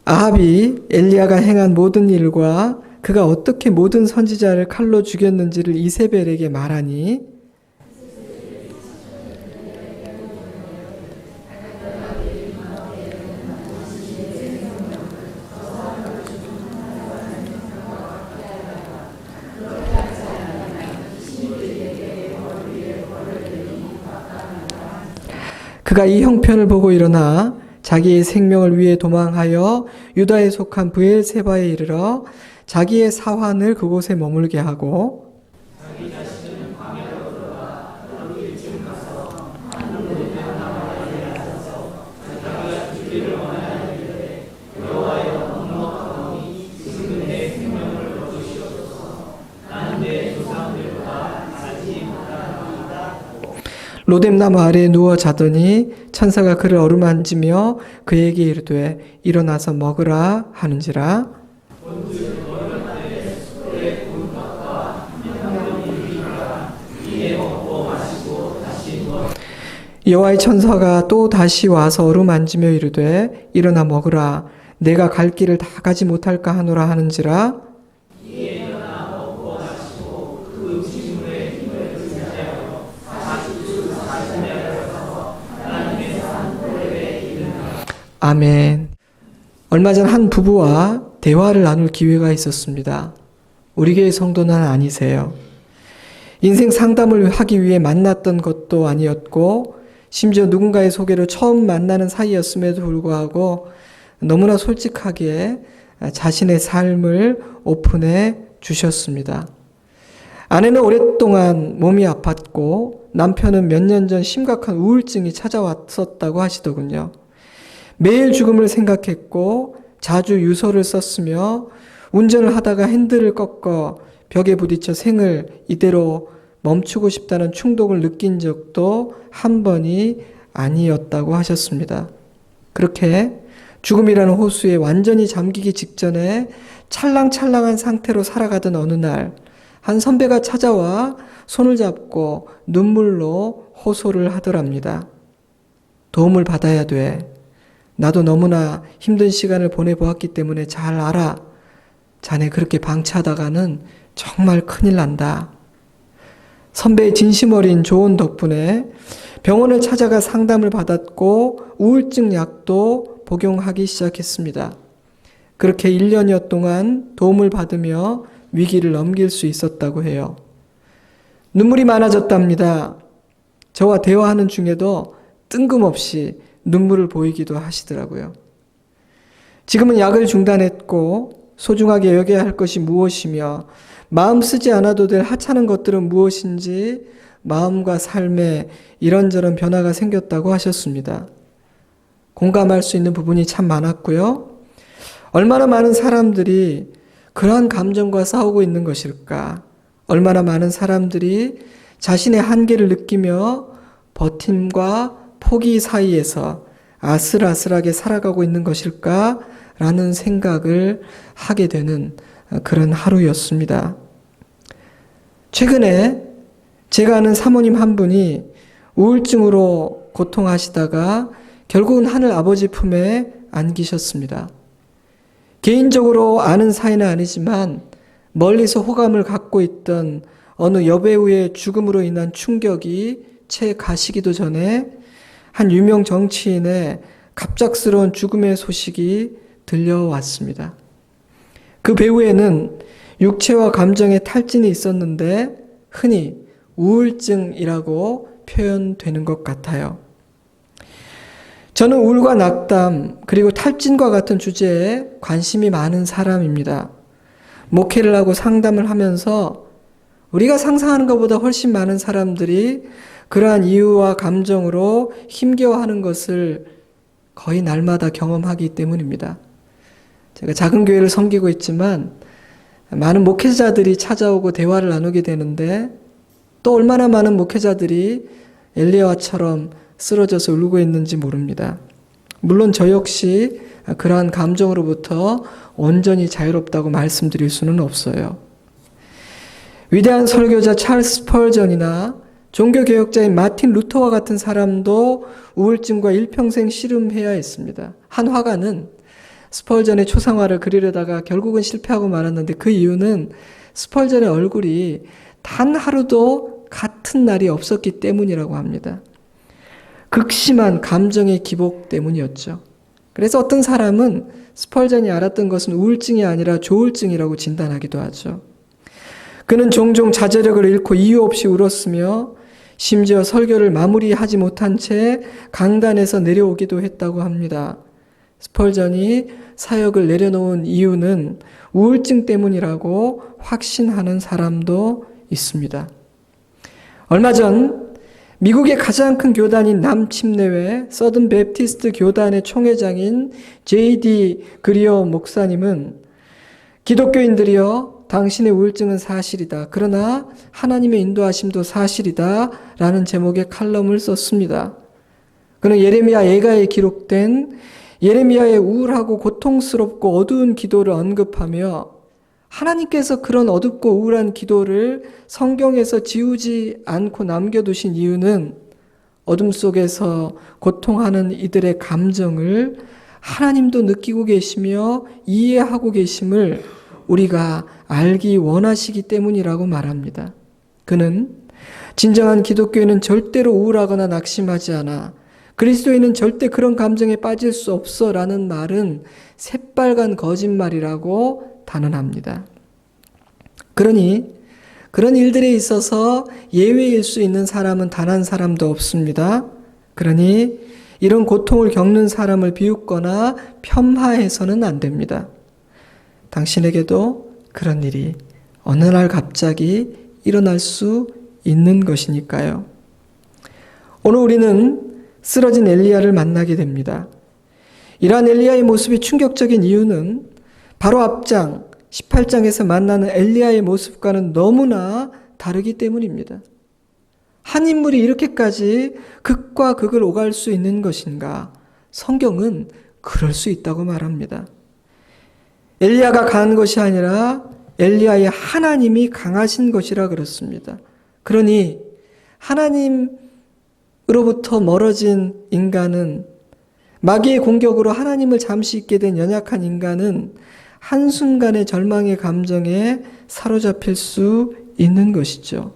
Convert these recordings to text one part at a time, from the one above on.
아합이 엘리야가 행한 모든 일과 그가 어떻게 모든 선지자를 칼로 죽였는지를 이세벨에게 말하니 그가 이 형편을 보고 일어나 자기의 생명을 위해 도망하여 유다에 속한 브엘세바에 이르러 자기의 사환을 그곳에 머물게 하고 로뎀나무 아래에 누워 자더니 천사가 그를 어루만지며 그에게 이르되 일어나서 먹으라 하는지라. 여호와의 천사가 또 다시 와서 어루만지며 이르되 일어나 먹으라 내가 갈 길을 다 가지 못할까 하노라 하는지라. 아멘. 얼마 전 한 부부와 대화를 나눌 기회가 있었습니다. 우리 교회 성도는 아니세요. 인생 상담을 하기 위해 만났던 것도 아니었고 심지어 누군가의 소개로 처음 만나는 사이였음에도 불구하고 너무나 솔직하게 자신의 삶을 오픈해 주셨습니다. 아내는 오랫동안 몸이 아팠고 남편은 몇 년 전 심각한 우울증이 찾아왔었다고 하시더군요. 매일 죽음을 생각했고 자주 유서를 썼으며 운전을 하다가 핸들을 꺾어 벽에 부딪혀 생을 이대로 멈추고 싶다는 충동을 느낀 적도 한 번이 아니었다고 하셨습니다. 그렇게 죽음이라는 호수에 완전히 잠기기 직전에 찰랑찰랑한 상태로 살아가던 어느 날 한 선배가 찾아와 손을 잡고 눈물로 호소를 하더랍니다. 도움을 받아야 돼. 나도 너무나 힘든 시간을 보내보았기 때문에 잘 알아. 자네 그렇게 방치하다가는 정말 큰일 난다. 선배의 진심 어린 조언 덕분에 병원을 찾아가 상담을 받았고 우울증 약도 복용하기 시작했습니다. 그렇게 1년여 동안 도움을 받으며 위기를 넘길 수 있었다고 해요. 눈물이 많아졌답니다. 저와 대화하는 중에도 뜬금없이 눈물을 보이기도 하시더라고요. 지금은 약을 중단했고 소중하게 여겨야 할 것이 무엇이며 마음 쓰지 않아도 될 하찮은 것들은 무엇인지 마음과 삶에 이런저런 변화가 생겼다고 하셨습니다. 공감할 수 있는 부분이 참 많았고요. 얼마나 많은 사람들이 그러한 감정과 싸우고 있는 것일까? 얼마나 많은 사람들이 자신의 한계를 느끼며 버팀과 포기 사이에서 아슬아슬하게 살아가고 있는 것일까? 라는 생각을 하게 되는 그런 하루였습니다. 최근에 제가 아는 사모님 한 분이 우울증으로 고통하시다가 결국은 하늘 아버지 품에 안기셨습니다. 개인적으로 아는 사이는 아니지만 멀리서 호감을 갖고 있던 어느 여배우의 죽음으로 인한 충격이 채 가시기도 전에 한 유명 정치인의 갑작스러운 죽음의 소식이 들려왔습니다. 그 배우에는 육체와 감정의 탈진이 있었는데 흔히 우울증이라고 표현되는 것 같아요. 저는 우울과 낙담 그리고 탈진과 같은 주제에 관심이 많은 사람입니다. 목회를 하고 상담을 하면서 우리가 상상하는 것보다 훨씬 많은 사람들이 그러한 이유와 감정으로 힘겨워하는 것을 거의 날마다 경험하기 때문입니다. 제가 작은 교회를 섬기고 있지만 많은 목회자들이 찾아오고 대화를 나누게 되는데 또 얼마나 많은 목회자들이 엘리야처럼 쓰러져서 울고 있는지 모릅니다. 물론 저 역시 그러한 감정으로부터 온전히 자유롭다고 말씀드릴 수는 없어요. 위대한 설교자 찰스 스펄전이나 종교개혁자인 마틴 루터와 같은 사람도 우울증과 일평생 씨름해야 했습니다. 한 화가는 스펄전의 초상화를 그리려다가 결국은 실패하고 말았는데 그 이유는 스펄전의 얼굴이 단 하루도 같은 날이 없었기 때문이라고 합니다. 극심한 감정의 기복 때문이었죠. 그래서 어떤 사람은 스펄전이 알았던 것은 우울증이 아니라 조울증이라고 진단하기도 하죠. 그는 종종 자제력을 잃고 이유 없이 울었으며 심지어 설교를 마무리하지 못한 채 강단에서 내려오기도 했다고 합니다. 스펄전이 사역을 내려놓은 이유는 우울증 때문이라고 확신하는 사람도 있습니다. 얼마 전 미국의 가장 큰 교단인 남침내회 서든 베프티스트 교단의 총회장인 J.D. 그리어 목사님은 기독교인들이여 당신의 우울증은 사실이다. 그러나 하나님의 인도하심도 사실이다. 라는 제목의 칼럼을 썼습니다. 그는 예레미야 예가에 기록된 예레미야의 우울하고 고통스럽고 어두운 기도를 언급하며 하나님께서 그런 어둡고 우울한 기도를 성경에서 지우지 않고 남겨두신 이유는 어둠 속에서 고통하는 이들의 감정을 하나님도 느끼고 계시며 이해하고 계심을 우리가 알기 원하시기 때문이라고 말합니다. 그는 진정한 기독교인은 절대로 우울하거나 낙심하지 않아. 그리스도인은 절대 그런 감정에 빠질 수 없어 라는 말은 새빨간 거짓말이라고 단언합니다. 그러니 그런 일들에 있어서 예외일 수 있는 사람은 단 한 사람도 없습니다. 그러니 이런 고통을 겪는 사람을 비웃거나 폄하해서는 안 됩니다. 당신에게도 그런 일이 어느 날 갑자기 일어날 수 있는 것이니까요. 오늘 우리는 쓰러진 엘리야를 만나게 됩니다. 이러한 엘리야의 모습이 충격적인 이유는 바로 앞장 18장에서 만나는 엘리야의 모습과는 너무나 다르기 때문입니다. 한 인물이 이렇게까지 극과 극을 오갈 수 있는 것인가? 성경은 그럴 수 있다고 말합니다. 엘리야가 강한 것이 아니라 엘리야의 하나님이 강하신 것이라 그렇습니다. 그러니 하나님으로부터 멀어진 인간은, 마귀의 공격으로 하나님을 잠시 잊게 된 연약한 인간은 한순간의 절망의 감정에 사로잡힐 수 있는 것이죠.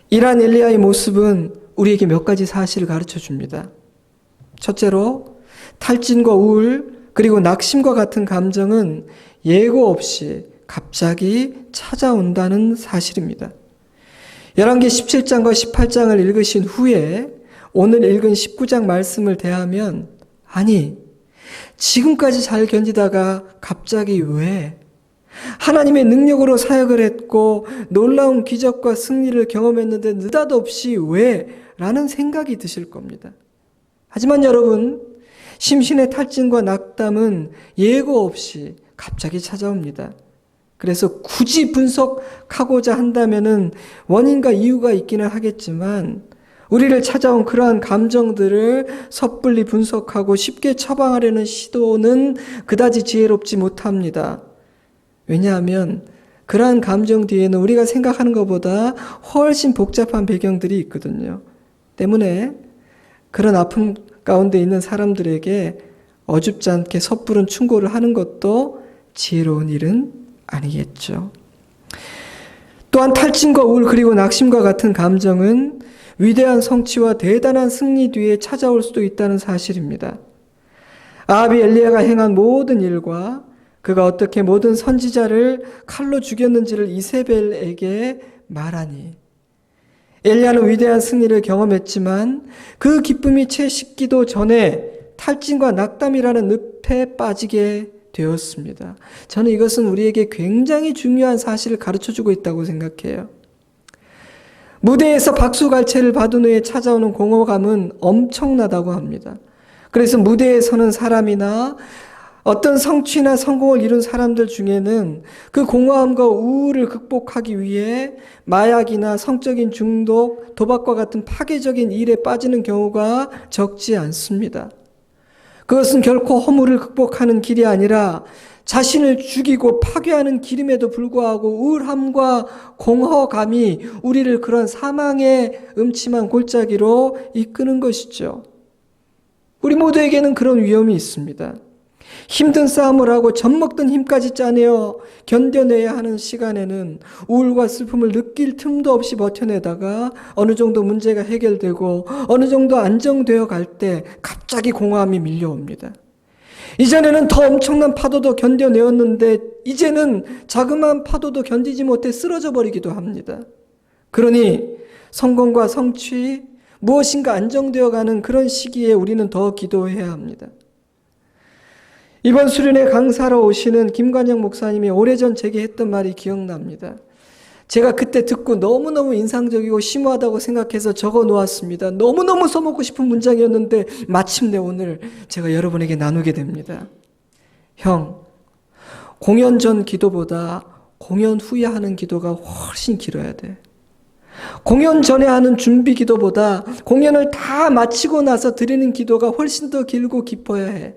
이러한 엘리야의 모습은 우리에게 몇 가지 사실을 가르쳐 줍니다. 첫째로 탈진과 우울 그리고 낙심과 같은 감정은 예고 없이 갑자기 찾아온다는 사실입니다. 열왕기 17장과 18장을 읽으신 후에 오늘 읽은 19장 말씀을 대하면, 아니 지금까지 잘 견디다가 갑자기 왜? 하나님의 능력으로 사역을 했고 놀라운 기적과 승리를 경험했는데 느닷없이 왜? 라는 생각이 드실 겁니다. 하지만 여러분, 심신의 탈진과 낙담은 예고 없이 갑자기 찾아옵니다. 그래서 굳이 분석하고자 한다면은 원인과 이유가 있기는 하겠지만 우리를 찾아온 그러한 감정들을 섣불리 분석하고 쉽게 처방하려는 시도는 그다지 지혜롭지 못합니다. 왜냐하면 그러한 감정 뒤에는 우리가 생각하는 것보다 훨씬 복잡한 배경들이 있거든요. 때문에 그런 아픔 가운데 있는 사람들에게 어줍지 않게 섣부른 충고를 하는 것도 지혜로운 일은 아니겠죠. 또한 탈진과 우울 그리고 낙심과 같은 감정은 위대한 성취와 대단한 승리 뒤에 찾아올 수도 있다는 사실입니다. 아합이 엘리야가 행한 모든 일과 그가 어떻게 모든 선지자를 칼로 죽였는지를 이세벨에게 말하니, 엘리야는 위대한 승리를 경험했지만 그 기쁨이 채 식기도 전에 탈진과 낙담이라는 늪에 빠지게 되었습니다. 저는 이것은 우리에게 굉장히 중요한 사실을 가르쳐주고 있다고 생각해요. 무대에서 박수갈채를 받은 후에 찾아오는 공허감은 엄청나다고 합니다. 그래서 무대에 서는 사람이나 어떤 성취나 성공을 이룬 사람들 중에는 그 공허함과 우울을 극복하기 위해 마약이나 성적인 중독, 도박과 같은 파괴적인 일에 빠지는 경우가 적지 않습니다. 그것은 결코 허물을 극복하는 길이 아니라 자신을 죽이고 파괴하는 길임에도 불구하고 우울함과 공허감이 우리를 그런 사망의 음침한 골짜기로 이끄는 것이죠. 우리 모두에게는 그런 위험이 있습니다. 힘든 싸움을 하고 젖먹던 힘까지 짜내어 견뎌내야 하는 시간에는 우울과 슬픔을 느낄 틈도 없이 버텨내다가 어느 정도 문제가 해결되고 어느 정도 안정되어 갈 때 갑자기 공허함이 밀려옵니다. 이전에는 더 엄청난 파도도 견뎌내었는데 이제는 자그마한 파도도 견디지 못해 쓰러져 버리기도 합니다. 그러니 성공과 성취, 무엇인가 안정되어가는 그런 시기에 우리는 더 기도해야 합니다. 이번 수련회 강사로 오시는 김관영 목사님이 오래전 제게 했던 말이 기억납니다. 제가 그때 듣고 너무너무 인상적이고 심오하다고 생각해서 적어 놓았습니다. 너무너무 써먹고 싶은 문장이었는데 마침내 오늘 제가 여러분에게 나누게 됩니다. 형, 공연 전 기도보다 공연 후에 하는 기도가 훨씬 길어야 돼. 공연 전에 하는 준비 기도보다 공연을 다 마치고 나서 드리는 기도가 훨씬 더 길고 깊어야 해.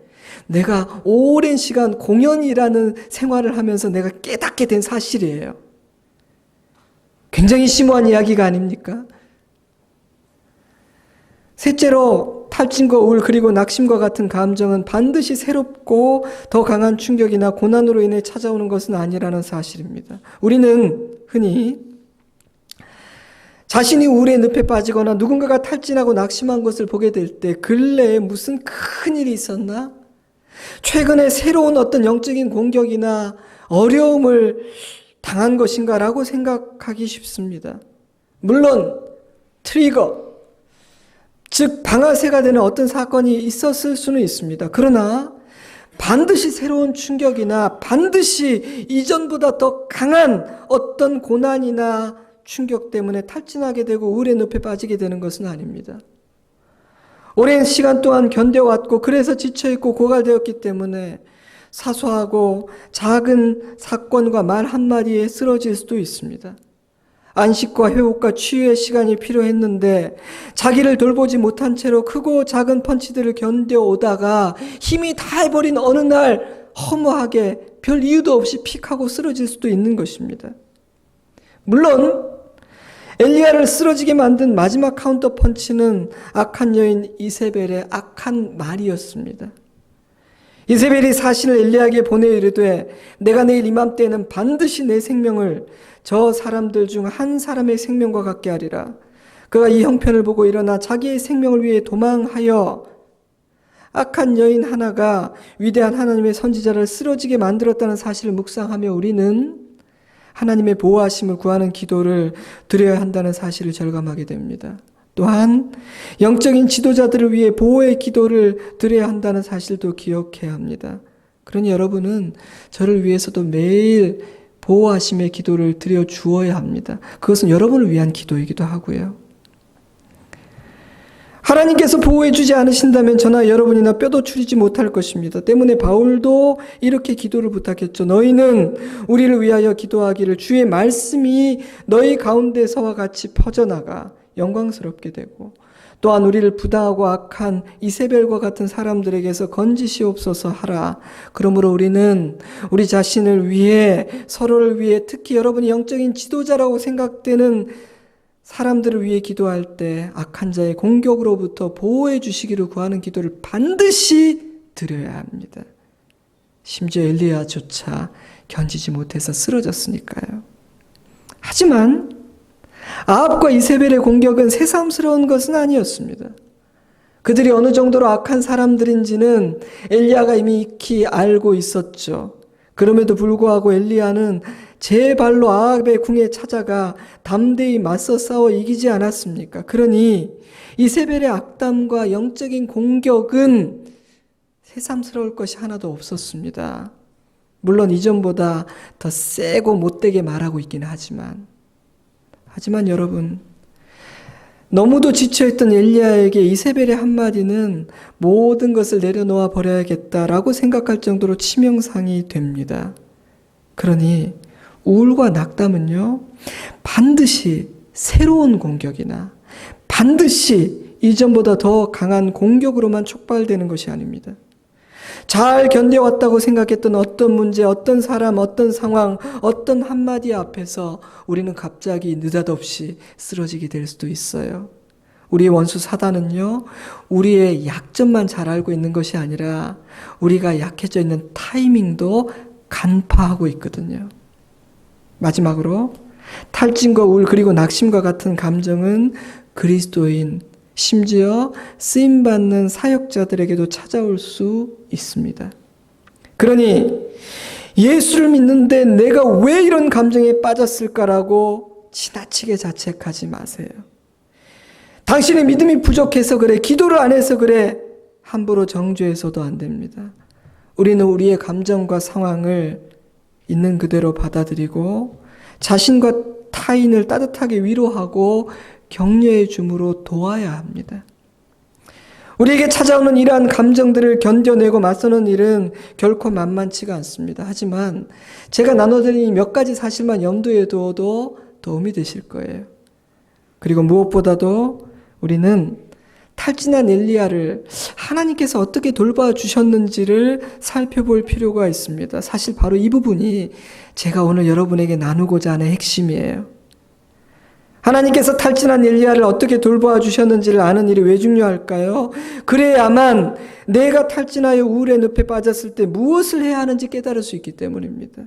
내가 오랜 시간 공연이라는 생활을 하면서 내가 깨닫게 된 사실이에요. 굉장히 심오한 이야기가 아닙니까? 셋째로 탈진과 우울 그리고 낙심과 같은 감정은 반드시 새롭고 더 강한 충격이나 고난으로 인해 찾아오는 것은 아니라는 사실입니다. 우리는 흔히 자신이 우울의 늪에 빠지거나 누군가가 탈진하고 낙심한 것을 보게 될 때 근래에 무슨 큰 일이 있었나? 최근에 새로운 어떤 영적인 공격이나 어려움을 당한 것인가라고 생각하기 쉽습니다. 물론 트리거, 즉 방아쇠가 되는 어떤 사건이 있었을 수는 있습니다. 그러나 반드시 새로운 충격이나 반드시 이전보다 더 강한 어떤 고난이나 충격 때문에 탈진하게 되고 우울의 늪에 빠지게 되는 것은 아닙니다. 오랜 시간 동안 견뎌왔고 그래서 지쳐있고 고갈되었기 때문에 사소하고 작은 사건과 말 한마디에 쓰러질 수도 있습니다. 안식과 회복과 치유의 시간이 필요했는데 자기를 돌보지 못한 채로 크고 작은 펀치들을 견뎌오다가 힘이 다해버린 어느 날 허무하게 별 이유도 없이 픽하고 쓰러질 수도 있는 것입니다. 물론 엘리야를 쓰러지게 만든 마지막 카운터 펀치는 악한 여인 이세벨의 악한 말이었습니다. 이세벨이 사신을 엘리야에게 보내 이르되 내가 내일 이맘때에는 반드시 내 생명을 저 사람들 중 한 사람의 생명과 같게 하리라. 그가 이 형편을 보고 일어나 자기의 생명을 위해 도망하여 악한 여인 하나가 위대한 하나님의 선지자를 쓰러지게 만들었다는 사실을 묵상하며 우리는 하나님의 보호하심을 구하는 기도를 드려야 한다는 사실을 절감하게 됩니다. 또한 영적인 지도자들을 위해 보호의 기도를 드려야 한다는 사실도 기억해야 합니다. 그러니 여러분은 저를 위해서도 매일 보호하심의 기도를 드려 주어야 합니다. 그것은 여러분을 위한 기도이기도 하고요. 하나님께서 보호해 주지 않으신다면 저나 여러분이나 뼈도 추리지 못할 것입니다. 때문에 바울도 이렇게 기도를 부탁했죠. 너희는 우리를 위하여 기도하기를 주의 말씀이 너희 가운데서와 같이 퍼져나가 영광스럽게 되고 또한 우리를 부당하고 악한 이세벨과 같은 사람들에게서 건지시옵소서 하라. 그러므로 우리는 우리 자신을 위해 서로를 위해 특히 여러분이 영적인 지도자라고 생각되는 사람들을 위해 기도할 때 악한 자의 공격으로부터 보호해 주시기를 구하는 기도를 반드시 드려야 합니다. 심지어 엘리야조차 견디지 못해서 쓰러졌으니까요. 하지만 아합과 이세벨의 공격은 새삼스러운 것은 아니었습니다. 그들이 어느 정도로 악한 사람들인지는 엘리야가 이미 익히 알고 있었죠. 그럼에도 불구하고 엘리야는 제 발로 아합의 궁에 찾아가 담대히 맞서 싸워 이기지 않았습니까? 그러니 이세벨의 악담과 영적인 공격은 새삼스러울 것이 하나도 없었습니다. 물론 이전보다 더 세고 못되게 말하고 있긴 하지만 여러분, 너무도 지쳐있던 엘리야에게 이세벨의 한마디는 모든 것을 내려놓아 버려야겠다라고 생각할 정도로 치명상이 됩니다. 그러니 우울과 낙담은요, 반드시 새로운 공격이나 반드시 이전보다 더 강한 공격으로만 촉발되는 것이 아닙니다. 잘 견뎌왔다고 생각했던 어떤 문제, 어떤 사람, 어떤 상황, 어떤 한마디 앞에서 우리는 갑자기 느닷없이 쓰러지게 될 수도 있어요. 우리의 원수 사단은요, 우리의 약점만 잘 알고 있는 것이 아니라 우리가 약해져 있는 타이밍도 간파하고 있거든요. 마지막으로 탈진과 우울 그리고 낙심과 같은 감정은 그리스도인, 심지어 쓰임받는 사역자들에게도 찾아올 수 있습니다. 그러니 예수를 믿는데 내가 왜 이런 감정에 빠졌을까라고 지나치게 자책하지 마세요. 당신의 믿음이 부족해서 그래, 기도를 안 해서 그래, 함부로 정죄해서도 안 됩니다. 우리는 우리의 감정과 상황을 있는 그대로 받아들이고 자신과 타인을 따뜻하게 위로하고 격려해 줌으로 도와야 합니다. 우리에게 찾아오는 이러한 감정들을 견뎌내고 맞서는 일은 결코 만만치가 않습니다. 하지만 제가 나눠드린 몇 가지 사실만 염두에 두어도 도움이 되실 거예요. 그리고 무엇보다도 우리는 탈진한 엘리야를 하나님께서 어떻게 돌봐주셨는지를 살펴볼 필요가 있습니다. 사실 바로 이 부분이 제가 오늘 여러분에게 나누고자 하는 핵심이에요. 하나님께서 탈진한 엘리야를 어떻게 돌봐주셨는지를 아는 일이 왜 중요할까요? 그래야만 내가 탈진하여 우울의 늪에 빠졌을 때 무엇을 해야 하는지 깨달을 수 있기 때문입니다.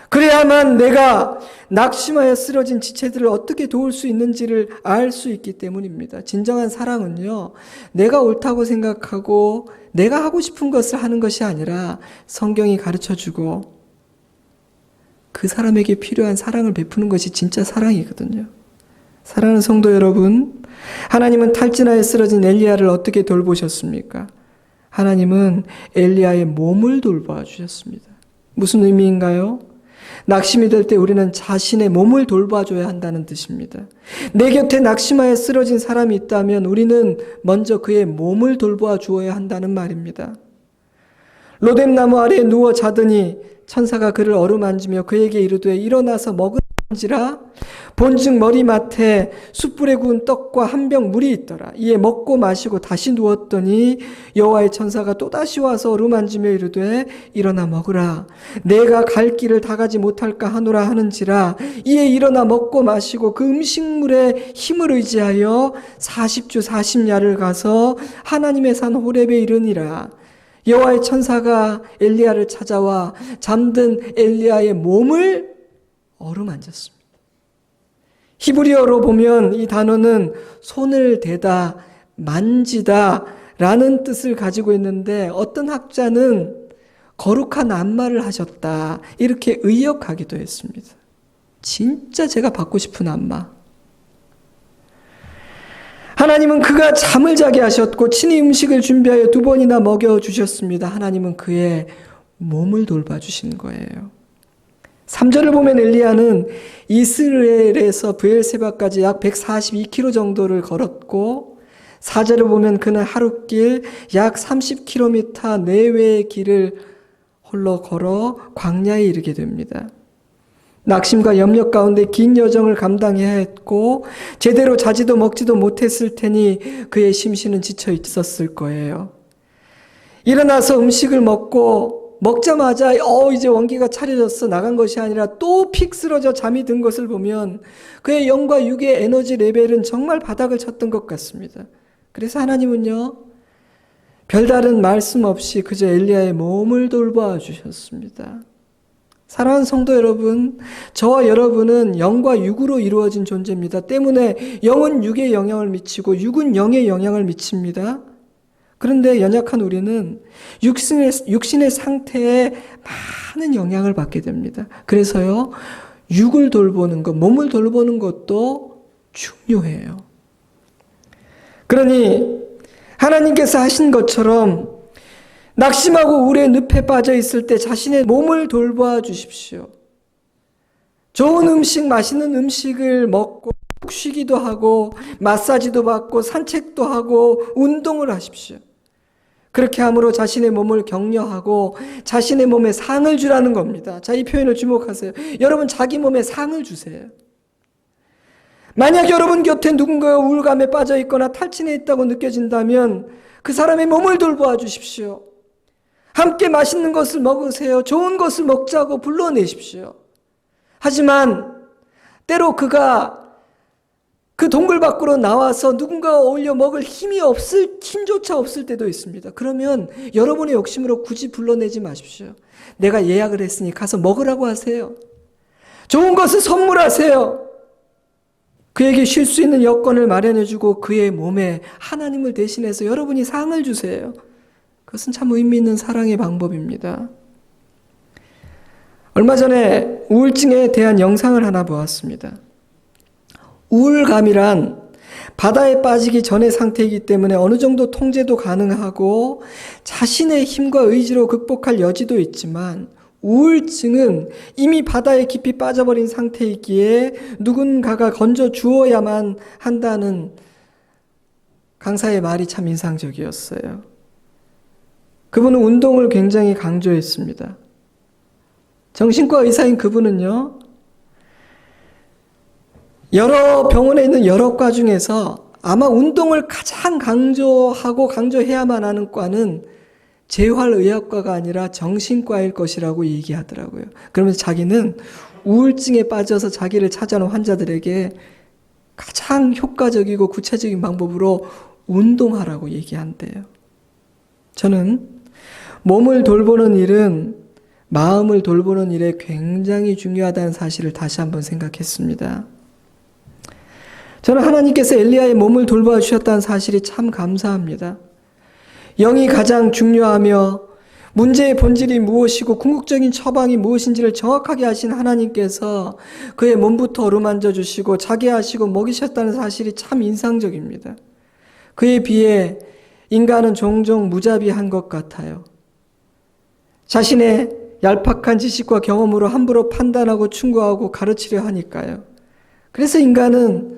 그래야만 내가 낙심하여 쓰러진 지체들을 어떻게 도울 수 있는지를 알 수 있기 때문입니다. 진정한 사랑은요, 내가 옳다고 생각하고 내가 하고 싶은 것을 하는 것이 아니라 성경이 가르쳐주고 그 사람에게 필요한 사랑을 베푸는 것이 진짜 사랑이거든요. 사랑하는 성도 여러분, 하나님은 탈진하여 쓰러진 엘리야를 어떻게 돌보셨습니까? 하나님은 엘리야의 몸을 돌봐주셨습니다. 무슨 의미인가요? 낙심이 될 때 우리는 자신의 몸을 돌봐줘야 한다는 뜻입니다. 내 곁에 낙심하여 쓰러진 사람이 있다면 우리는 먼저 그의 몸을 돌봐 주어야 한다는 말입니다. 로뎀나무 아래에 누워 자더니 천사가 그를 어루만지며 그에게 이르되 일어나서 먹으라. 본즉 머리맡에 숯불에 구운 떡과 한 병 물이 있더라. 이에 먹고 마시고 다시 누웠더니 여호와의 천사가 또다시 와서 어루만지며 이르되 일어나 먹으라. 내가 갈 길을 다 가지 못할까 하노라 하는지라. 이에 일어나 먹고 마시고 그 음식물에 힘을 의지하여 40주 40야를 가서 하나님의 산 호렙에 이르니라. 여호와의 천사가 엘리야를 찾아와 잠든 엘리야의 몸을 어루만졌습니다. 히브리어로 보면 이 단어는 손을 대다, 만지다 라는 뜻을 가지고 있는데 어떤 학자는 거룩한 안마를 하셨다 이렇게 의역하기도 했습니다. 진짜 제가 받고 싶은 안마. 하나님은 그가 잠을 자게 하셨고 친히 음식을 준비하여 2번이나 먹여주셨습니다. 하나님은 그의 몸을 돌봐주신 거예요. 3절을 보면 엘리야는 이스라엘에서 브엘세바까지 약 142km 정도를 걸었고 4절을 보면 그는 하룻길 약 30km 내외의 길을 홀로 걸어 광야에 이르게 됩니다. 낙심과 염려 가운데 긴 여정을 감당해야 했고 제대로 자지도 먹지도 못했을 테니 그의 심신은 지쳐 있었을 거예요. 일어나서 음식을 먹자마자 이제 원기가 차려졌어 나간 것이 아니라 또 픽 쓰러져 잠이 든 것을 보면 그의 영과 육의 에너지 레벨은 정말 바닥을 쳤던 것 같습니다. 그래서 하나님은요, 별다른 말씀 없이 그저 엘리야의 몸을 돌봐 주셨습니다. 사랑하는 성도 여러분, 저와 여러분은 영과 육으로 이루어진 존재입니다. 때문에 영은 육에 영향을 미치고 육은 영에 영향을 미칩니다. 그런데 연약한 우리는 육신의 상태에 많은 영향을 받게 됩니다. 그래서요, 육을 돌보는 것, 몸을 돌보는 것도 중요해요. 그러니 하나님께서 하신 것처럼 낙심하고 우울의 늪에 빠져 있을 때 자신의 몸을 돌봐 주십시오. 좋은 음식, 맛있는 음식을 먹고 푹 쉬기도 하고 마사지도 받고 산책도 하고 운동을 하십시오. 그렇게 함으로 자신의 몸을 격려하고 자신의 몸에 상을 주라는 겁니다. 자, 이 표현을 주목하세요. 여러분, 자기 몸에 상을 주세요. 만약 여러분 곁에 누군가가 우울감에 빠져 있거나 탈진해 있다고 느껴진다면 그 사람의 몸을 돌보아 주십시오. 함께 맛있는 것을 먹으세요. 좋은 것을 먹자고 불러내십시오. 하지만 때로 그가 그 동굴 밖으로 나와서 누군가와 어울려 먹을 힘조차 없을 때도 있습니다. 그러면 여러분의 욕심으로 굳이 불러내지 마십시오. 내가 예약을 했으니 가서 먹으라고 하세요. 좋은 것을 선물하세요. 그에게 쉴 수 있는 여건을 마련해주고 그의 몸에 하나님을 대신해서 여러분이 상을 주세요. 그것은 참 의미 있는 사랑의 방법입니다. 얼마 전에 우울증에 대한 영상을 하나 보았습니다. 우울감이란 바다에 빠지기 전의 상태이기 때문에 어느 정도 통제도 가능하고 자신의 힘과 의지로 극복할 여지도 있지만 우울증은 이미 바다에 깊이 빠져버린 상태이기에 누군가가 건져 주어야만 한다는 강사의 말이 참 인상적이었어요. 그분은 운동을 굉장히 강조했습니다. 정신과 의사인 그분은요, 여러 병원에 있는 여러 과 중에서 아마 운동을 가장 강조해야만 하는 과는 재활의학과가 아니라 정신과일 것이라고 얘기하더라고요. 그러면서 자기는 우울증에 빠져서 자기를 찾아오는 환자들에게 가장 효과적이고 구체적인 방법으로 운동하라고 얘기한대요. 저는 몸을 돌보는 일은 마음을 돌보는 일에 굉장히 중요하다는 사실을 다시 한번 생각했습니다. 저는 하나님께서 엘리야의 몸을 돌봐 주셨다는 사실이 참 감사합니다. 영이 가장 중요하며 문제의 본질이 무엇이고 궁극적인 처방이 무엇인지를 정확하게 아신 하나님께서 그의 몸부터 어루만져 주시고 자게 하시고 먹이셨다는 사실이 참 인상적입니다. 그에 비해 인간은 종종 무자비한 것 같아요. 자신의 얄팍한 지식과 경험으로 함부로 판단하고 충고하고 가르치려 하니까요. 그래서 인간은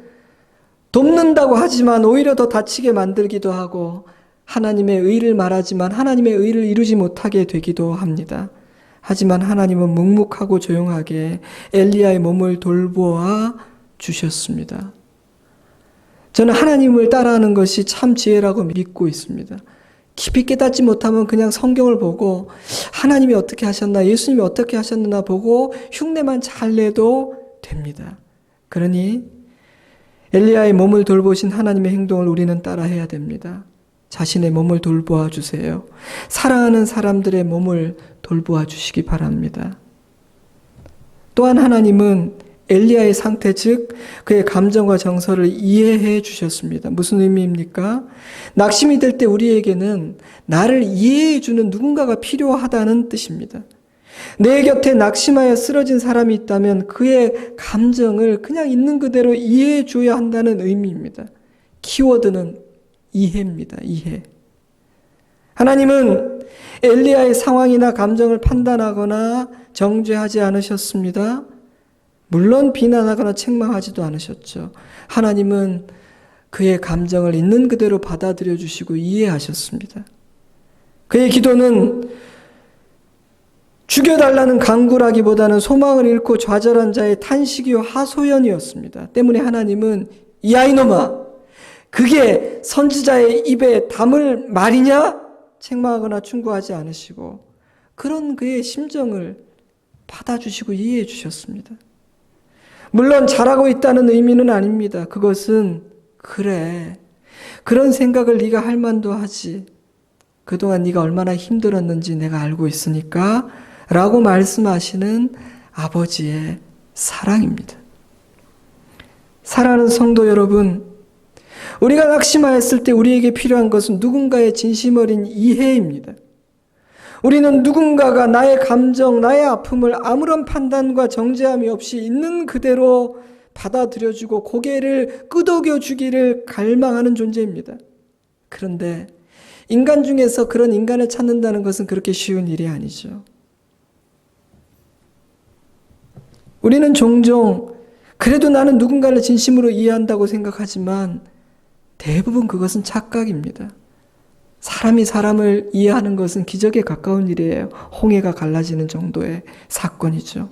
돕는다고 하지만 오히려 더 다치게 만들기도 하고 하나님의 의를 말하지만 하나님의 의를 이루지 못하게 되기도 합니다. 하지만 하나님은 묵묵하고 조용하게 엘리야의 몸을 돌보아 주셨습니다. 저는 하나님을 따라하는 것이 참 지혜라고 믿고 있습니다. 깊이 깨닫지 못하면 그냥 성경을 보고 하나님이 어떻게 하셨나, 예수님이 어떻게 하셨나 보고 흉내만 잘 내도 됩니다. 그러니 엘리야의 몸을 돌보신 하나님의 행동을 우리는 따라해야 됩니다. 자신의 몸을 돌보아 주세요. 사랑하는 사람들의 몸을 돌보아 주시기 바랍니다. 또한 하나님은 엘리야의 상태, 즉 그의 감정과 정서를 이해해 주셨습니다. 무슨 의미입니까? 낙심이 될 때 우리에게는 나를 이해해 주는 누군가가 필요하다는 뜻입니다. 내 곁에 낙심하여 쓰러진 사람이 있다면 그의 감정을 그냥 있는 그대로 이해해 줘야 한다는 의미입니다. 키워드는 이해입니다. 이해. 하나님은 엘리야의 상황이나 감정을 판단하거나 정죄하지 않으셨습니다. 물론 비난하거나 책망하지도 않으셨죠. 하나님은 그의 감정을 있는 그대로 받아들여 주시고 이해하셨습니다. 그의 기도는 죽여달라는 간구라기보다는 소망을 잃고 좌절한 자의 탄식이요 하소연이었습니다. 때문에 하나님은 야 이놈아, 그게 선지자의 입에 담을 말이냐? 책망하거나 충고하지 않으시고 그런 그의 심정을 받아주시고 이해해 주셨습니다. 물론 잘하고 있다는 의미는 아닙니다. 그것은 그래, 그런 생각을 네가 할 만도 하지. 그동안 네가 얼마나 힘들었는지 내가 알고 있으니까 라고 말씀하시는 아버지의 사랑입니다. 사랑하는 성도 여러분, 우리가 낙심하였을 때 우리에게 필요한 것은 누군가의 진심 어린 이해입니다. 우리는 누군가가 나의 감정, 나의 아픔을 아무런 판단과 정죄함이 없이 있는 그대로 받아들여주고 고개를 끄덕여주기를 갈망하는 존재입니다. 그런데 인간 중에서 그런 인간을 찾는다는 것은 그렇게 쉬운 일이 아니죠. 우리는 종종 그래도 나는 누군가를 진심으로 이해한다고 생각하지만 대부분 그것은 착각입니다. 사람이 사람을 이해하는 것은 기적에 가까운 일이에요. 홍해가 갈라지는 정도의 사건이죠.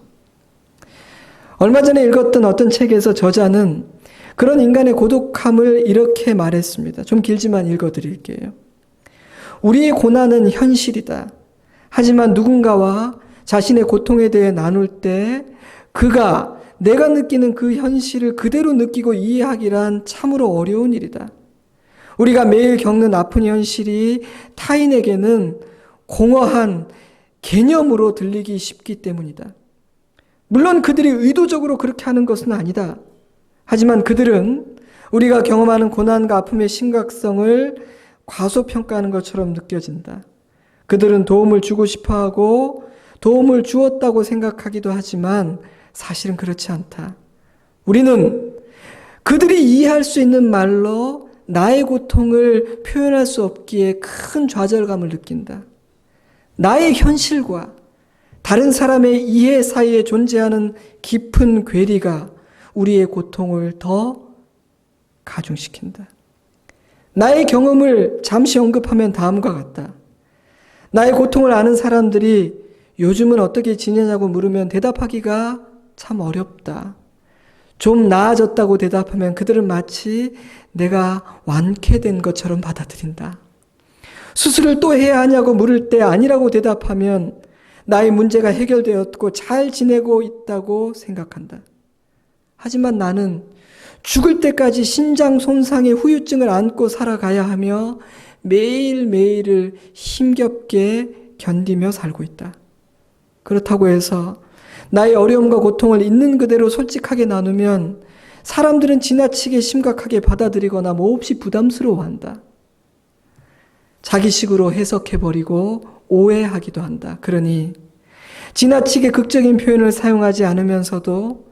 얼마 전에 읽었던 어떤 책에서 저자는 그런 인간의 고독함을 이렇게 말했습니다. 좀 길지만 읽어드릴게요. 우리의 고난은 현실이다. 하지만 누군가와 자신의 고통에 대해 나눌 때 그가 내가 느끼는 그 현실을 그대로 느끼고 이해하기란 참으로 어려운 일이다. 우리가 매일 겪는 아픈 현실이 타인에게는 공허한 개념으로 들리기 쉽기 때문이다. 물론 그들이 의도적으로 그렇게 하는 것은 아니다. 하지만 그들은 우리가 경험하는 고난과 아픔의 심각성을 과소평가하는 것처럼 느껴진다. 그들은 도움을 주고 싶어하고 도움을 주었다고 생각하기도 하지만 사실은 그렇지 않다. 우리는 그들이 이해할 수 있는 말로 나의 고통을 표현할 수 없기에 큰 좌절감을 느낀다. 나의 현실과 다른 사람의 이해 사이에 존재하는 깊은 괴리가 우리의 고통을 더 가중시킨다. 나의 경험을 잠시 언급하면 다음과 같다. 나의 고통을 아는 사람들이 요즘은 어떻게 지내냐고 물으면 대답하기가 참 어렵다. 좀 나아졌다고 대답하면 그들은 마치 내가 완쾌된 것처럼 받아들인다. 수술을 또 해야 하냐고 물을 때 아니라고 대답하면 나의 문제가 해결되었고 잘 지내고 있다고 생각한다. 하지만 나는 죽을 때까지 신장 손상의 후유증을 안고 살아가야 하며 매일매일을 힘겹게 견디며 살고 있다. 그렇다고 해서 나의 어려움과 고통을 있는 그대로 솔직하게 나누면 사람들은 지나치게 심각하게 받아들이거나 몹시 부담스러워한다. 자기식으로 해석해버리고 오해하기도 한다. 그러니 지나치게 극적인 표현을 사용하지 않으면서도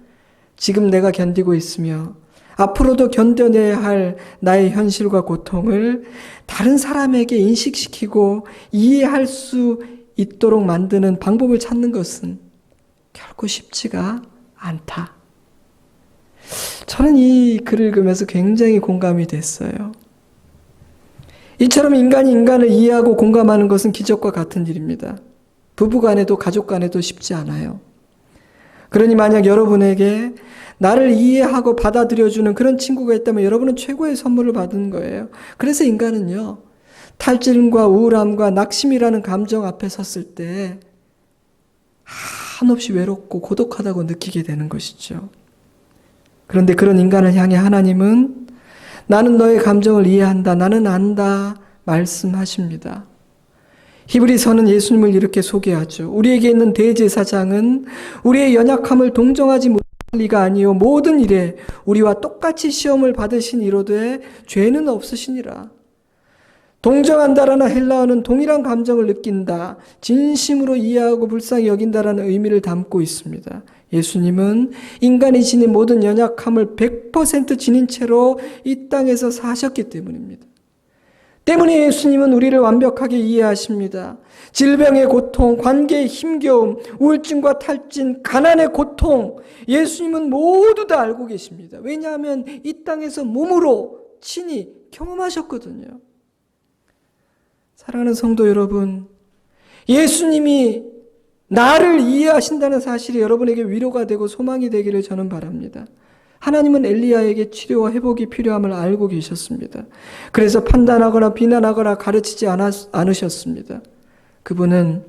지금 내가 견디고 있으며 앞으로도 견뎌내야 할 나의 현실과 고통을 다른 사람에게 인식시키고 이해할 수 있도록 만드는 방법을 찾는 것은 결코 쉽지가 않다. 저는 이 글을 읽으면서 굉장히 공감이 됐어요. 이처럼 인간이 인간을 이해하고 공감하는 것은 기적과 같은 일입니다. 부부 간에도 가족 간에도 쉽지 않아요. 그러니 만약 여러분에게 나를 이해하고 받아들여주는 그런 친구가 있다면 여러분은 최고의 선물을 받은 거예요. 그래서 인간은요, 탈진과 우울함과 낙심이라는 감정 앞에 섰을 때 한없이 외롭고 고독하다고 느끼게 되는 것이죠. 그런데 그런 인간을 향해 하나님은 나는 너의 감정을 이해한다. 나는 안다. 말씀하십니다. 히브리서는 예수님을 이렇게 소개하죠. 우리에게 있는 대제사장은 우리의 연약함을 동정하지 못할 리가 아니요 모든 일에 우리와 똑같이 시험을 받으신 이로되 죄는 없으시니라. 동정한다라는 헬라어는 동일한 감정을 느낀다, 진심으로 이해하고 불쌍히 여긴다라는 의미를 담고 있습니다. 예수님은 인간이 지닌 모든 연약함을 100% 지닌 채로 이 땅에서 사셨기 때문입니다. 때문에 예수님은 우리를 완벽하게 이해하십니다. 질병의 고통, 관계의 힘겨움, 우울증과 탈진, 가난의 고통, 예수님은 모두 다 알고 계십니다. 왜냐하면 이 땅에서 몸으로 친히 경험하셨거든요. 사랑하는 성도 여러분, 예수님이 나를 이해하신다는 사실이 여러분에게 위로가 되고 소망이 되기를 저는 바랍니다. 하나님은 엘리야에게 치료와 회복이 필요함을 알고 계셨습니다. 그래서 판단하거나 비난하거나 가르치지 않으셨습니다. 그분은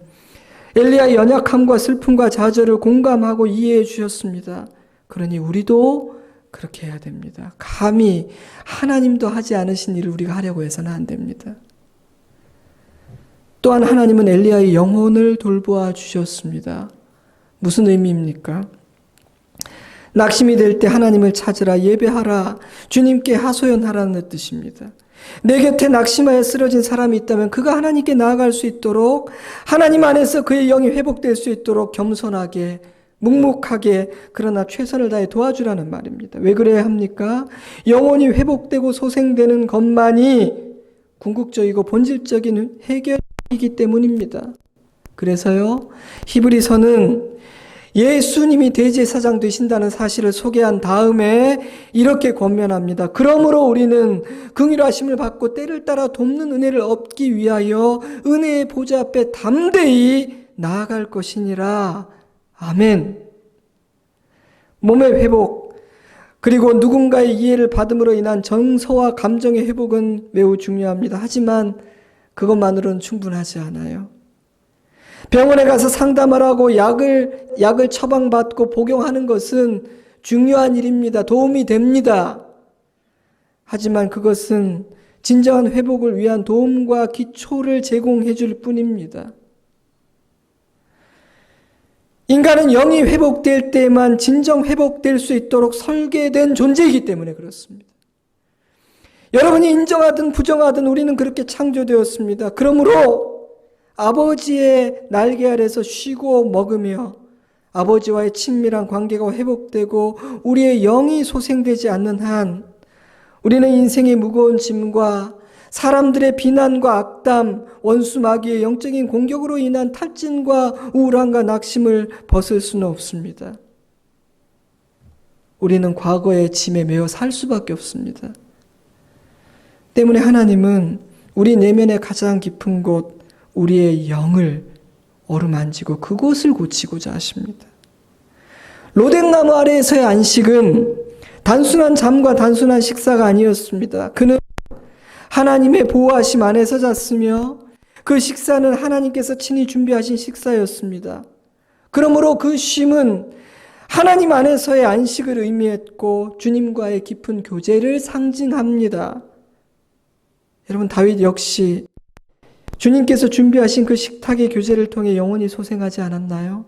엘리야의 연약함과 슬픔과 좌절을 공감하고 이해해 주셨습니다. 그러니 우리도 그렇게 해야 됩니다. 감히 하나님도 하지 않으신 일을 우리가 하려고 해서는 안 됩니다. 또한 하나님은 엘리야의 영혼을 돌보아 주셨습니다. 무슨 의미입니까? 낙심이 될 때 하나님을 찾으라, 예배하라, 주님께 하소연하라는 뜻입니다. 내 곁에 낙심하여 쓰러진 사람이 있다면 그가 하나님께 나아갈 수 있도록, 하나님 안에서 그의 영이 회복될 수 있도록 겸손하게, 묵묵하게, 그러나 최선을 다해 도와주라는 말입니다. 왜 그래야 합니까? 영혼이 회복되고 소생되는 것만이 궁극적이고 본질적인 해결이기 때문입니다. 그래서요, 히브리서는 예수님이 대제사장 되신다는 사실을 소개한 다음에 이렇게 권면합니다. 그러므로 우리는 긍휼하심을 받고 때를 따라 돕는 은혜를 얻기 위하여 은혜의 보좌 앞에 담대히 나아갈 것이니라. 아멘. 몸의 회복, 그리고 누군가의 이해를 받음으로 인한 정서와 감정의 회복은 매우 중요합니다. 하지만 그것만으로는 충분하지 않아요. 병원에 가서 상담을 하고 약을 처방받고 복용하는 것은 중요한 일입니다. 도움이 됩니다. 하지만 그것은 진정한 회복을 위한 도움과 기초를 제공해 줄 뿐입니다. 인간은 영이 회복될 때만 진정 회복될 수 있도록 설계된 존재이기 때문에 그렇습니다. 여러분이 인정하든 부정하든 우리는 그렇게 창조되었습니다. 그러므로 아버지의 날개 아래서 쉬고 먹으며 아버지와의 친밀한 관계가 회복되고 우리의 영이 소생되지 않는 한 우리는 인생의 무거운 짐과 사람들의 비난과 악담, 원수 마귀의 영적인 공격으로 인한 탈진과 우울함과 낙심을 벗을 수는 없습니다. 우리는 과거의 짐에 매여 살 수밖에 없습니다. 때문에 하나님은 우리 내면의 가장 깊은 곳, 우리의 영을 어루만지고 그곳을 고치고자 하십니다. 로뎀나무 아래에서의 안식은 단순한 잠과 단순한 식사가 아니었습니다. 그는 하나님의 보호하심 안에서 잤으며 그 식사는 하나님께서 친히 준비하신 식사였습니다. 그러므로 그 쉼은 하나님 안에서의 안식을 의미했고 주님과의 깊은 교제를 상징합니다. 여러분, 다윗 역시 주님께서 준비하신 그 식탁의 교제를 통해 영원히 소생하지 않았나요?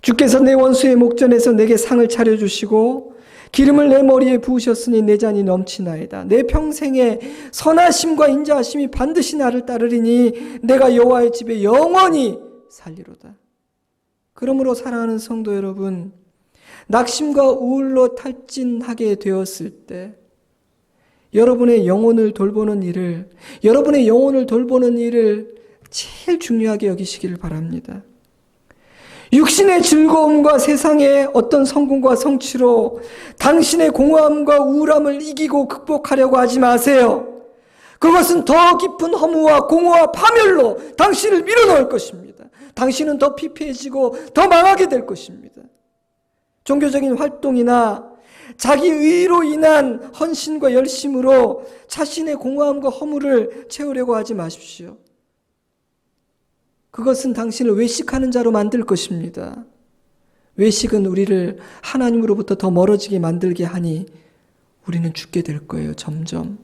주께서 내 원수의 목전에서 내게 상을 차려주시고 기름을 내 머리에 부으셨으니 내 잔이 넘치나이다. 내 평생에 선하심과 인자하심이 반드시 나를 따르리니 내가 여호와의 집에 영원히 살리로다. 그러므로 사랑하는 성도 여러분, 낙심과 우울로 탈진하게 되었을 때 여러분의 영혼을 돌보는 일을 제일 중요하게 여기시기를 바랍니다. 육신의 즐거움과 세상의 어떤 성공과 성취로 당신의 공허함과 우울함을 이기고 극복하려고 하지 마세요. 그것은 더 깊은 허무와 공허와 파멸로 당신을 밀어넣을 것입니다. 당신은 더 피폐해지고 더 망하게 될 것입니다. 종교적인 활동이나 자기 의로 인한 헌신과 열심으로 자신의 공허함과 허무를 채우려고 하지 마십시오. 그것은 당신을 외식하는 자로 만들 것입니다. 외식은 우리를 하나님으로부터 더 멀어지게 만들게 하니 우리는 죽게 될 거예요, 점점.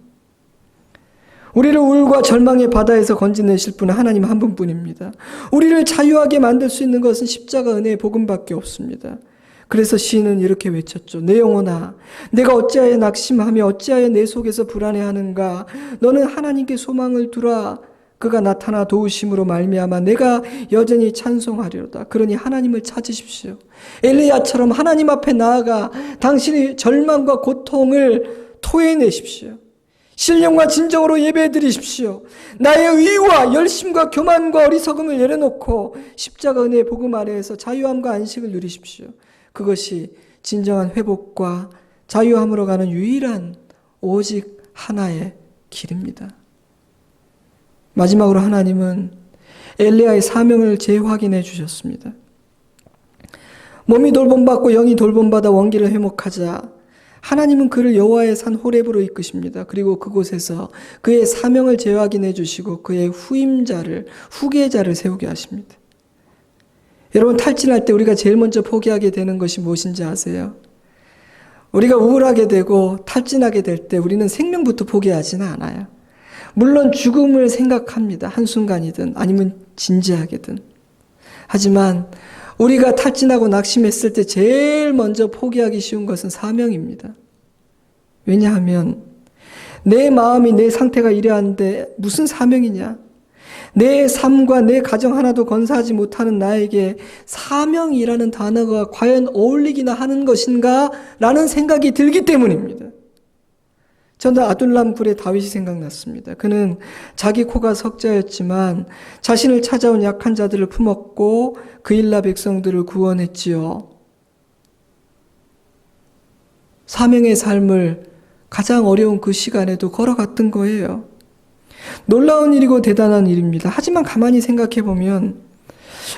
우리를 우울과 절망의 바다에서 건져내실 분은 하나님 한 분뿐입니다. 우리를 자유하게 만들 수 있는 것은 십자가 은혜의 복음밖에 없습니다. 그래서 시인은 이렇게 외쳤죠. 내 영혼아, 내가 어찌하여 낙심하며 어찌하여 내 속에서 불안해하는가? 너는 하나님께 소망을 두라. 그가 나타나 도우심으로 말미암아 내가 여전히 찬송하리로다. 그러니 하나님을 찾으십시오. 엘리야처럼 하나님 앞에 나아가 당신의 절망과 고통을 토해내십시오. 신령과 진정으로 예배드리십시오. 나의 의와 열심과 교만과 어리석음을 내려놓고 십자가 은혜의 복음 아래에서 자유함과 안식을 누리십시오. 그것이 진정한 회복과 자유함으로 가는 유일한 오직 하나의 길입니다. 마지막으로 하나님은 엘리야의 사명을 재확인해 주셨습니다. 몸이 돌봄받고 영이 돌봄받아 원기를 회복하자 하나님은 그를 여호와의 산 호렙으로 이끄십니다. 그리고 그곳에서 그의 사명을 재확인해 주시고 그의 후계자를 세우게 하십니다. 여러분, 탈진할 때 우리가 제일 먼저 포기하게 되는 것이 무엇인지 아세요? 우리가 우울하게 되고 탈진하게 될 때 우리는 생명부터 포기하지는 않아요. 물론 죽음을 생각합니다. 한순간이든 아니면 진지하게든. 하지만 우리가 탈진하고 낙심했을 때 제일 먼저 포기하기 쉬운 것은 사명입니다. 왜냐하면 내 마음이 내 상태가 이러한데 무슨 사명이냐? 내 삶과 내 가정 하나도 건사하지 못하는 나에게 사명이라는 단어가 과연 어울리기나 하는 것인가? 라는 생각이 들기 때문입니다. 저는 아둘람 굴의 다윗이 생각났습니다. 그는 자기 코가 석자였지만 자신을 찾아온 약한 자들을 품었고 그일라 백성들을 구원했지요. 사명의 삶을 가장 어려운 그 시간에도 걸어갔던 거예요. 놀라운 일이고 대단한 일입니다. 하지만 가만히 생각해 보면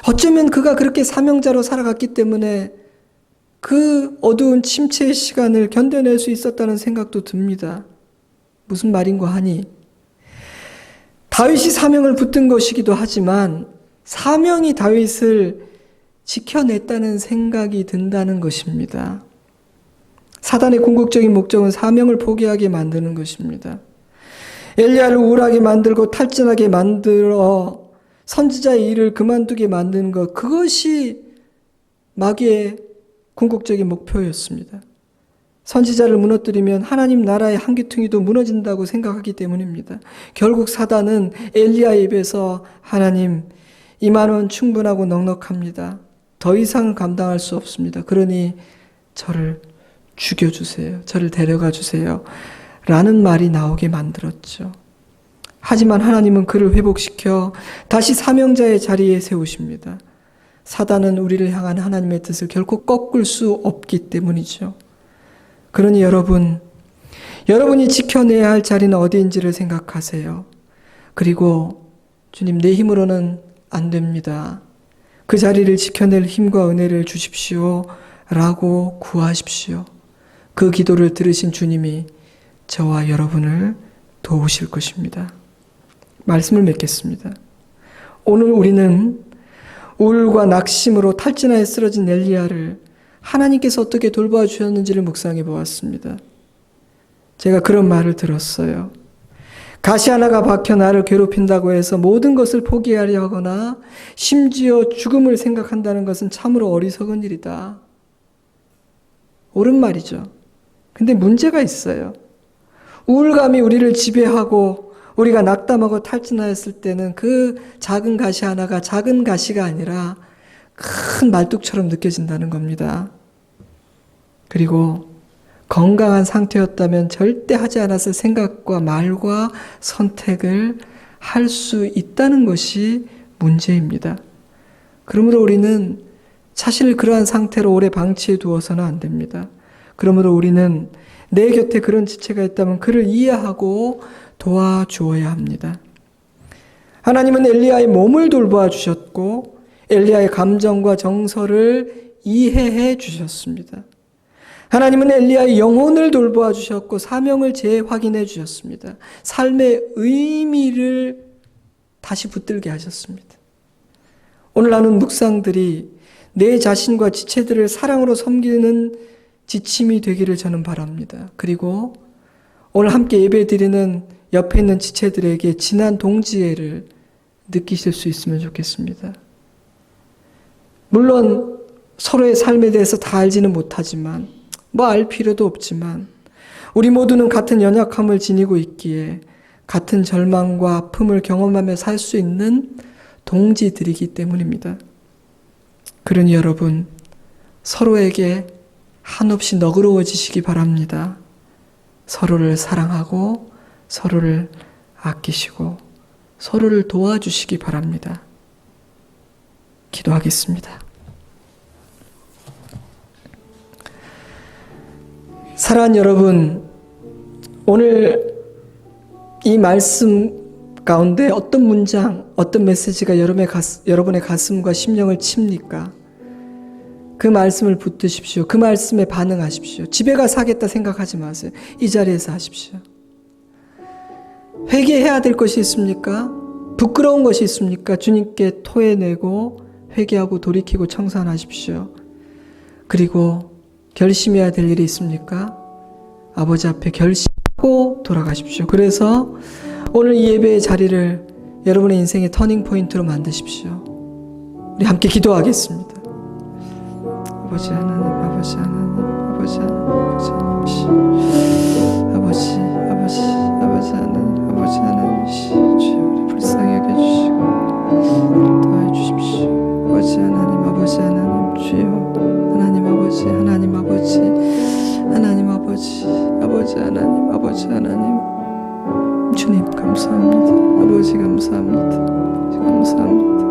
어쩌면 그가 그렇게 사명자로 살아갔기 때문에 그 어두운 침체의 시간을 견뎌낼 수 있었다는 생각도 듭니다. 무슨 말인고 하니 다윗이 사명을 붙든 것이기도 하지만 사명이 다윗을 지켜냈다는 생각이 든다는 것입니다. 사단의 궁극적인 목적은 사명을 포기하게 만드는 것입니다. 엘리야를 우울하게 만들고 탈진하게 만들어 선지자의 일을 그만두게 만드는 것, 그것이 마귀의 궁극적인 목표였습니다. 선지자를 무너뜨리면 하나님 나라의 한 귀퉁이도 무너진다고 생각하기 때문입니다. 결국 사단은 엘리야의 입에서 하나님, 이만원 충분하고 넉넉합니다. 더 이상 감당할 수 없습니다. 그러니 저를 죽여주세요. 저를 데려가 주세요. 라는 말이 나오게 만들었죠. 하지만 하나님은 그를 회복시켜 다시 사명자의 자리에 세우십니다. 사단은 우리를 향한 하나님의 뜻을 결코 꺾을 수 없기 때문이죠. 그러니 여러분이 지켜내야 할 자리는 어디인지를 생각하세요. 그리고 주님, 내 힘으로는 안 됩니다. 그 자리를 지켜낼 힘과 은혜를 주십시오. 라고 구하십시오. 그 기도를 들으신 주님이 저와 여러분을 도우실 것입니다. 말씀을 맺겠습니다. 오늘 우리는 우울과 낙심으로 탈진하에 쓰러진 엘리야를 하나님께서 어떻게 돌봐 주셨는지를 묵상해 보았습니다. 제가 그런 말을 들었어요. 가시 하나가 박혀 나를 괴롭힌다고 해서 모든 것을 포기하려 하거나 심지어 죽음을 생각한다는 것은 참으로 어리석은 일이다. 옳은 말이죠. 근데 문제가 있어요. 우울감이 우리를 지배하고 우리가 낙담하고 탈진하였을 때는 그 작은 가시 하나가 작은 가시가 아니라 큰 말뚝처럼 느껴진다는 겁니다. 그리고 건강한 상태였다면 절대 하지 않았을 생각과 말과 선택을 할 수 있다는 것이 문제입니다. 그러므로 우리는 자신을 그러한 상태로 오래 방치해 두어서는 안 됩니다. 그러므로 우리는 내 곁에 그런 지체가 있다면 그를 이해하고 도와주어야 합니다. 하나님은 엘리야의 몸을 돌보아 주셨고 엘리야의 감정과 정서를 이해해 주셨습니다. 하나님은 엘리야의 영혼을 돌보아 주셨고 사명을 재확인해 주셨습니다. 삶의 의미를 다시 붙들게 하셨습니다. 오늘 나눈 묵상들이 내 자신과 지체들을 사랑으로 섬기는 지침이 되기를 저는 바랍니다. 그리고 오늘 함께 예배드리는 옆에 있는 지체들에게 진한 동지애를 느끼실 수 있으면 좋겠습니다. 물론 서로의 삶에 대해서 다 알지는 못하지만 알 필요도 없지만 우리 모두는 같은 연약함을 지니고 있기에 같은 절망과 아픔을 경험하며 살 수 있는 동지들이기 때문입니다. 그러니 여러분, 서로에게 한없이 너그러워지시기 바랍니다. 서로를 사랑하고 서로를 아끼시고 서로를 도와주시기 바랍니다. 기도하겠습니다. 사랑하는 여러분, 오늘 이 말씀 가운데 어떤 문장, 어떤 메시지가 여러분의 가슴과 심령을 칩니까? 그 말씀을 붙드십시오. 그 말씀에 반응하십시오. 집에 가서 하겠다 생각하지 마세요. 이 자리에서 하십시오. 회개해야 될 것이 있습니까? 부끄러운 것이 있습니까? 주님께 토해내고 회개하고 돌이키고 청산하십시오. 그리고 결심해야 될 일이 있습니까? 아버지 앞에 결심하고 돌아가십시오. 그래서 오늘 이 예배의 자리를 여러분의 인생의 터닝 포인트로 만드십시오. 우리 함께 기도하겠습니다. 아버지 하나님, 아버지 하나님, 아버지 하나님, 아버지 하나님, 아버지 하나님, 아버지 하나님, 주여 우리 불쌍히 여겨주시고 도와주십시오. 아버지 하나님, 아버지 하나님, 주여 하나님 아버지, 하나님 아버지, 하나님 아버지, 아버지 하나님, 아버지 하나님, 주님 감사합니다. 아버지 감사합니다. 아버지 감사합니다.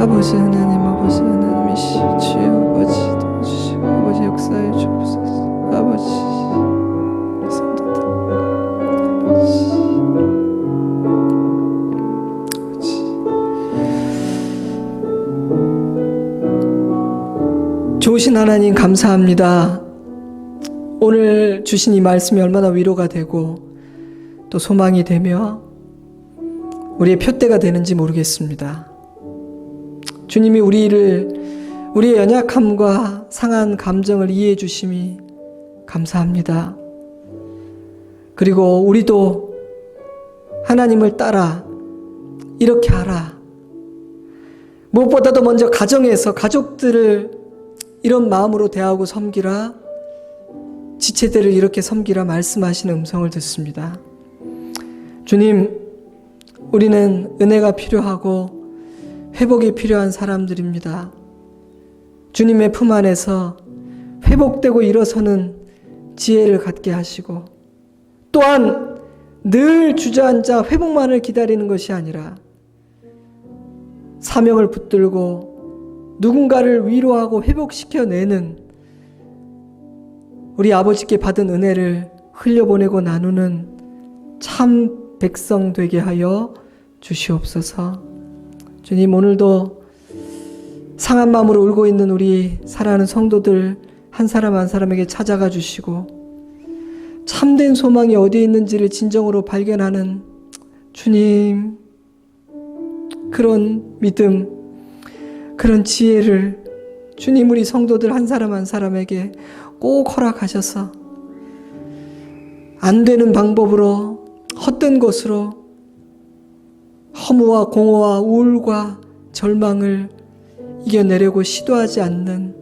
아버지 하나님, 아버지 하나님이시여 주여 아버지 도와주시고 아버지 역사해 주옵소서. 아버지 성도들 좋으신 하나님 감사합니다. 오늘 주신 이 말씀이 얼마나 위로가 되고 또 소망이 되며 우리의 표대가 되는지 모르겠습니다. 주님이 우리를 우리의 연약함과 상한 감정을 이해해 주심이 감사합니다. 그리고 우리도 하나님을 따라 이렇게 하라. 무엇보다도 먼저 가정에서 가족들을 이런 마음으로 대하고 섬기라. 지체들을 이렇게 섬기라 말씀하시는 음성을 듣습니다. 주님, 우리는 은혜가 필요하고 회복이 필요한 사람들입니다. 주님의 품 안에서 회복되고 일어서는 지혜를 갖게 하시고, 또한 늘 주저앉아 회복만을 기다리는 것이 아니라 사명을 붙들고 누군가를 위로하고 회복시켜내는 우리 아버지께 받은 은혜를 흘려보내고 나누는 참 백성 되게 하여 주시옵소서. 주님, 오늘도 상한 마음으로 울고 있는 우리 사랑하는 성도들 한 사람 한 사람에게 찾아가 주시고, 참된 소망이 어디에 있는지를 진정으로 발견하는 주님, 그런 믿음, 그런 지혜를 주님 우리 성도들 한 사람 한 사람에게 꼭 허락하셔서 안 되는 방법으로, 헛된 것으로 허무와 공허와 우울과 절망을 이겨내려고 시도하지 않는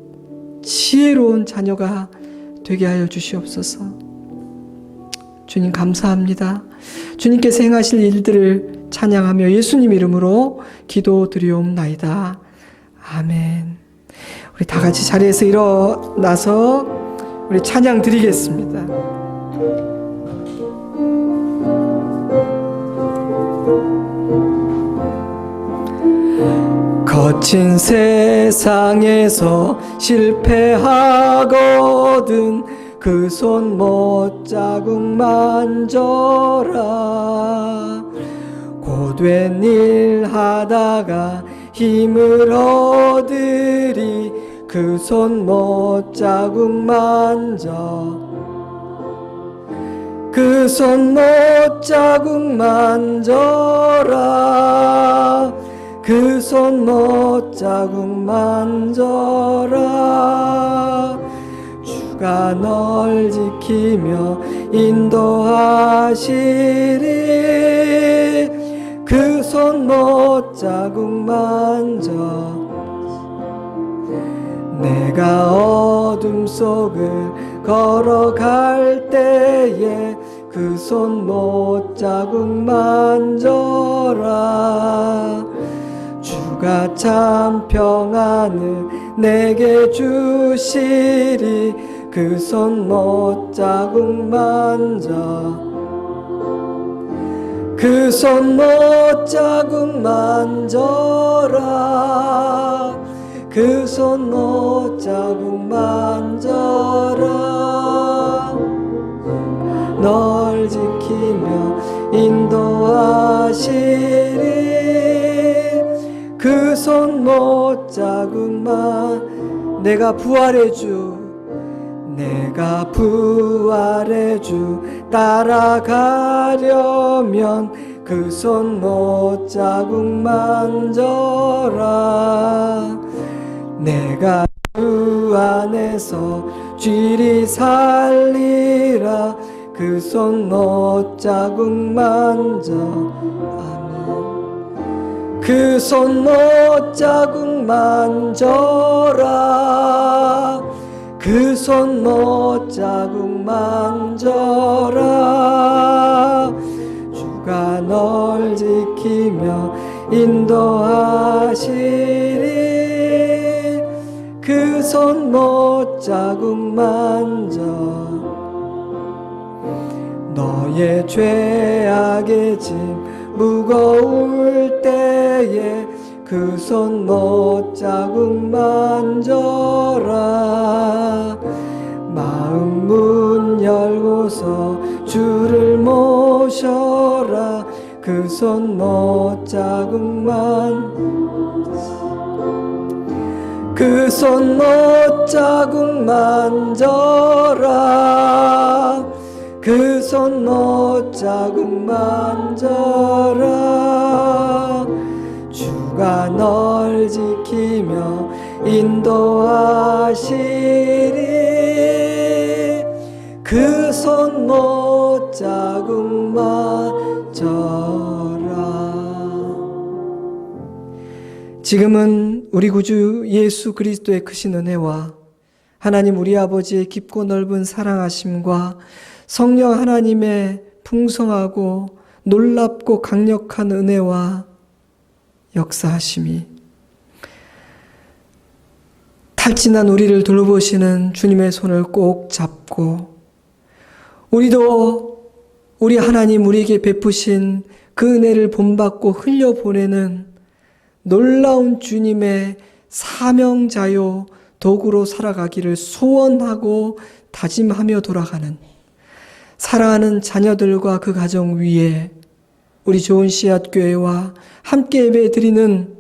지혜로운 자녀가 되게 하여 주시옵소서. 주님 감사합니다. 주님께서 행하실 일들을 찬양하며 예수님 이름으로 기도드리옵나이다. 아멘. 우리 다 같이 자리에서 일어나서 우리 찬양 드리겠습니다. 거친 세상에서 실패하거든 그 손 못자국 만져라. 고된 일 하다가 힘을 얻으리 그 손 못자국 만져. 그 손 못자국 만져라. 그 손 못자국 만져라. 주가 널 지키며 인도하시리. 그 손 못자국 만져. 내가 어둠 속을 걸어갈 때에 그 손 못자국 만져라. 주가 참 평안을 내게 주시리. 그 손 못자국 만져. 그 손 못자국 만져라. 그 손 못자국 만져라. 널 지키며 인도하시리. 그 손 못자국만. 내가 부활의 주, 내가 부활의 주 따라가려면 그 손 못자국 만져라. 내가 주 안에서 쥐리 살리라. 그 손 못자국 만져. 그 손 못자국 만져라. 그 손 못자국 만져라. 주가 널 지키며 인도하시리. 그 손 못자국 만져. 너의 죄악의 짐 무거울 때에 그 손 못자국 만져라. 마음 문 열고서 주를 모셔라. 그 손 못자국 그 손 못자국 만져라. 그 손 못자국 만져라. 주가 널 지키며 인도하시리 그 손 못 자국 맞춰라. 지금은 우리 구주 예수 그리스도의 크신 은혜와 하나님 우리 아버지의 깊고 넓은 사랑하심과 성령 하나님의 풍성하고 놀랍고 강력한 은혜와 역사하심이 탈진한 우리를 돌보시는 주님의 손을 꼭 잡고 우리도 우리 하나님 우리에게 베푸신 그 은혜를 본받고 흘려보내는 놀라운 주님의 사명자요 도구로 살아가기를 소원하고 다짐하며 돌아가는 사랑하는 자녀들과 그 가정 위에 우리 좋은 씨앗교회와 함께 예배드리는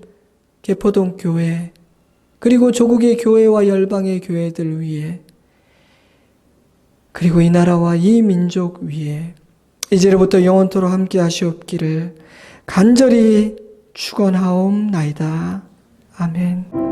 개포동 교회 그리고 조국의 교회와 열방의 교회들 위에 그리고 이 나라와 이 민족 위에 이제로부터 영원토록 함께 하시옵기를 간절히 축원하옵나이다. 아멘.